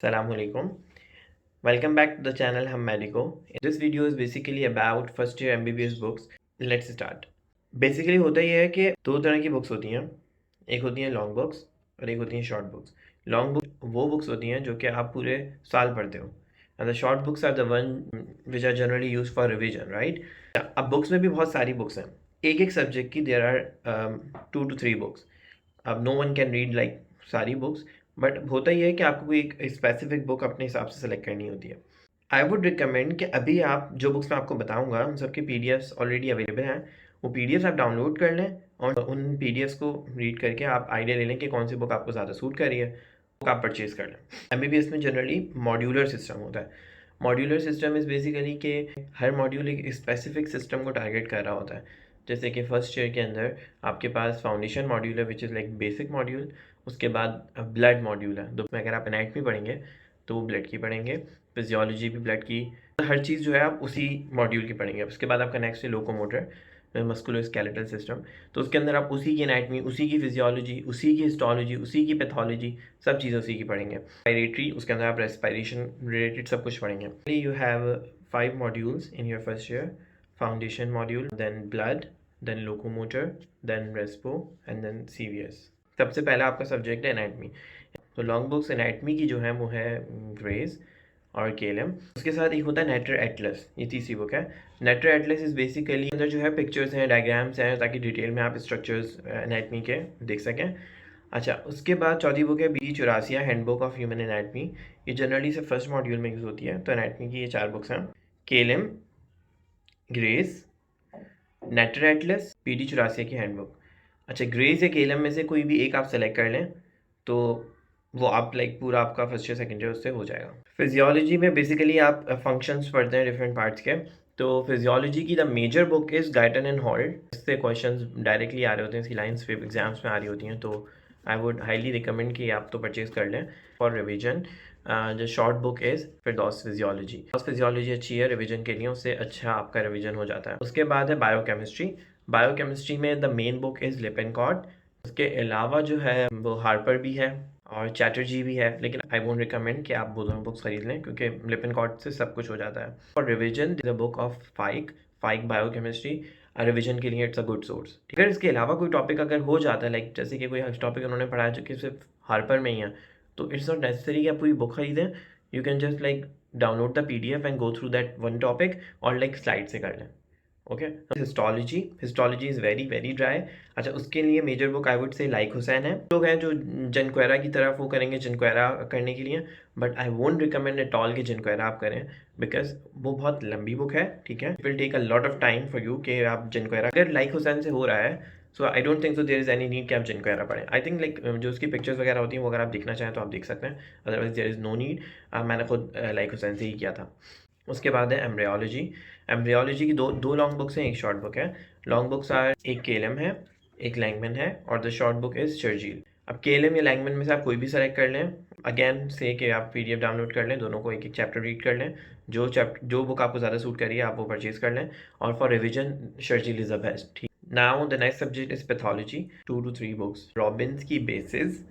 Assalamu alaikum. Welcome back to the channel Hum Medico. This video is basically about first year MBBS books. Let's start. Basically होता ये है कि दो तरह की बुक्स होती हैं. एक होती हैं लॉन्ग बुक्स और एक होती हैं शॉर्ट बुक्स. लॉन्ग बुक वो बुक्स होती हैं जो कि आप पूरे साल पढ़ते हो. And the short books are the one which are generally used for revision, right? अब बुक्स में भी बहुत सारी बुक्स हैं. एक एक सब्जेक्ट की there are 2 to 3 books. अब no one can read like सारी बुक्स, बट होता ही है कि आपको कोई एक स्पेसिफिक बुक अपने हिसाब से सेलेक्ट करनी होती है. आई वुड रिकमेंड कि अभी आप जो बुक्स मैं आपको बताऊंगा उन सबके पीडीएफ्स ऑलरेडी अवेलेबल हैं. वो पीडीएफ्स आप डाउनलोड कर लें और उन पीडीएफ्स को रीड करके आप आइडिया ले लें कि कौन सी बुक आपको ज़्यादा सूट कर रही है, बुक आप परचेज़ कर लें. एमबीबीएस में जनरली मॉड्यूलर सिस्टम होता है. मॉड्यूलर सिस्टम इज़ बेसिकली कि हर मॉड्यूल एक स्पेसिफिक सिस्टम को टारगेट कर रहा होता है. जैसे कि फर्स्ट ईयर के अंदर आपके पास फाउंडेशन मॉड्यूल है which is like basic module. उसके बाद ब्लड मॉड्यूल है. तो अगर आप एनाटमी पढ़ेंगे तो वो ब्लड की पढ़ेंगे, फिजियोलॉजी भी ब्लड की, हर चीज़ जो है आप उसी मॉड्यूल की पढ़ेंगे. उसके बाद आपका नेक्स्ट है लोकोमोटर मस्कुलोस्केलेटल सिस्टम. तो उसके अंदर आप उसी की एनाटमी, उसी की फिजियोलॉजी, उसी की हिस्टोलॉजी, उसी की पैथोलॉजी, सब चीज़ें उसी की पढ़ेंगे. रेस्पिरेटरी, उसके अंदर आप रेस्पिरेशन रिलेटेड सब कुछ पढ़ेंगे. You have 5 modules in your first year. Foundation module, then blood, then locomotor, then respo and then CVS. सबसे पहला आपका सब्जेक्ट है एनाटमी. तो लॉन्ग बुक्स एनाटमी की जो है वो है ग्रेस और केलम. उसके साथ एक होता है नेटर एटलस, ये तीसरी बुक है. नेटर एटलस इज़ बेसिकली अंदर जो है पिक्चर्स हैं, डायग्राम्स हैं, ताकि डिटेल में आप स्ट्रक्चर्स एनाटमी के देख सकें. अच्छा, उसके बाद चौथी बुक है B Chaurasia, handbook of human anatomy. ये जनरली से फर्स्ट मॉड्यूल में यूज़ होती है. तो एनाटमी की ये 4 बुक्स हैं: केलम, Gray's, Netter atlas, PD Chaurasia की हैंडबुक. अच्छा, ग्रेस या केलम में से कोई भी एक आप सेलेक्ट कर लें तो वो आप लाइक पूरा आपका फर्स्ट ईयर सेकेंड ईयर उससे हो जाएगा. फिजियोलॉजी में बेसिकली आप फंक्शंस पढ़ते हैं डिफरेंट पार्ट्स के. तो फिजियोलॉजी की the major book is Guyton and Hall. इससे क्वेश्चंस डायरेक्टली आ रहे होते हैं, इसकी लाइन्स फिर एग्जाम्स में आ रही होती हैं. तो आई वुड हाईली रिकमेंड कि आप तो परचेज़ कर लें फॉर रिविजन. जो short book is Firdaus physiology. Physiology अच्छी है रिविजन के लिए, उससे अच्छा आपका रिविजन हो जाता है. उसके बाद है बायोकेमिस्ट्री. बायोकेमिस्ट्री में द मेन बुक इज़ लिपेनकॉट. उसके अलावा जो है वो हार्पर भी है और चैटर्जी भी है, लेकिन आई वोंट रिकमेंड कि आप वो दोनों बुक्स खरीद लें क्योंकि लिपेनकॉट से सब कुछ हो जाता है. और revision the book of Faiq biochemistry. Revision के लिए इट्स अ गुड सोर्स. ठीक है. इसके अलावा कोई टॉपिक अगर हो जाता है लाइक जैसे कि कोई टॉपिक उन्होंने पढ़ाया जो कि सिर्फ हार्पर में ही है, तो इट्स नॉट नेसेसरी कि आप पूरी बुक खरीदें. You can just like download the PDF and go through that one topic और लाइक स्लाइड से कर लें. Okay. Histology is very very dry. अच्छा, उसके लिए major book I would say like Hussain है. लोग हैं जो जनक्वेरा की तरफ वो करेंगे जनक्वेरा करने के लिए, but I won't recommend at all कि जनक्वेरा आप करें बिकॉज वो बहुत लंबी बुक है. ठीक है. It will take a lot of time for you कि आप जनक्वेरा अगर लाइक हुसैन से हो रहा है. So I don't think so there is any need कि आप जनक्वेरा पढ़ें. आई थिंक लाइक जो उसकी पिक्चर्स वगैरह होती हैं वो अगर आप देखना चाहें तो आप देख सकते हैं, otherwise there is no need. मैंने खुद लाइक हुसैन से ही किया था. उसके बाद है एम्ब्रियोलॉजी. एम्ब्रियोलॉजी की दो लॉन्ग बुक्स हैं, एक शॉर्ट बुक है. लॉन्ग बुक्स आर एक केलम है, एक लैंगमैन है और the short book is Sharjeel. अब केलम या लैंगमैन में से आप कोई भी सेलेक्ट कर लें. अगेन से कि आप पीडीएफ डाउनलोड कर लें, दोनों को एक एक चैप्टर रीड कर लें. जो बुक आपको ज़्यादा सूट करिए आप वो परचेज़ कर लें. और for revision Sharjeel is the best. ठीक. Now the next subject is pathology. 2 to 3 books. Robbins की बेसिस,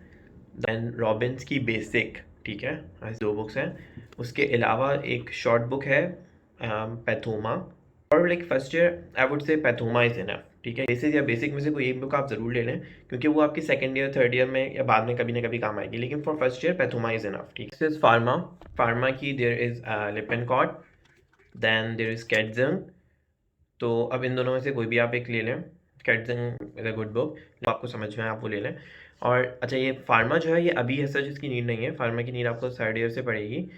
देन रॉबिन्स की बेसिक. ठीक है. ऐसे 2 बुक्स हैं. उसके अलावा एक शॉर्ट बुक है पैथोमा. और like first year I would say Pathoma is enough. ठीक है. बेसिक या बेसिक में से कोई एक बुक आप ज़रूर ले लें क्योंकि वो आपकी सेकंड ईयर थर्ड ईयर में या बाद में कभी ना कभी काम आएगी, लेकिन for first year Pathoma is enough. ठीक है. फार्मा. फार्मा की there is Lippincott, then there is Katzung. तो अब इन दोनों में से कोई भी आप एक ले लें. कैटजन इज़ अ गुड बुक, आपको समझ में आप वो ले लें. और अच्छा, ये फार्मा जो है ये अभी ऐसा जिसकी नीड नहीं है. फार्मा की नीड आपको थर्ड ईयर से पड़ेगी.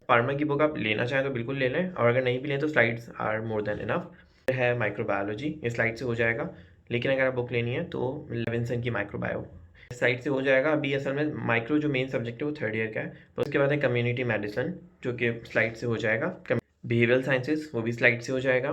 फार्मा की बुक आप लेना चाहें तो बिल्कुल ले लें, और अगर नहीं भी लें तो slides are more than enough. है माइक्रोबायोलॉजी, ये स्लाइड से हो जाएगा, लेकिन अगर आप बुक लेनी है तो लेविंसन की माइक्रोबायो साइड से हो जाएगा. अभी असल में माइक्रो जो मेन सब्जेक्ट है वो थर्ड ईयर का है. तो उसके बाद है कम्युनिटी मेडिसिन जो कि स्लाइड से हो जाएगा. बिहेवियरल साइंसेस वो भी स्लाइड से हो जाएगा.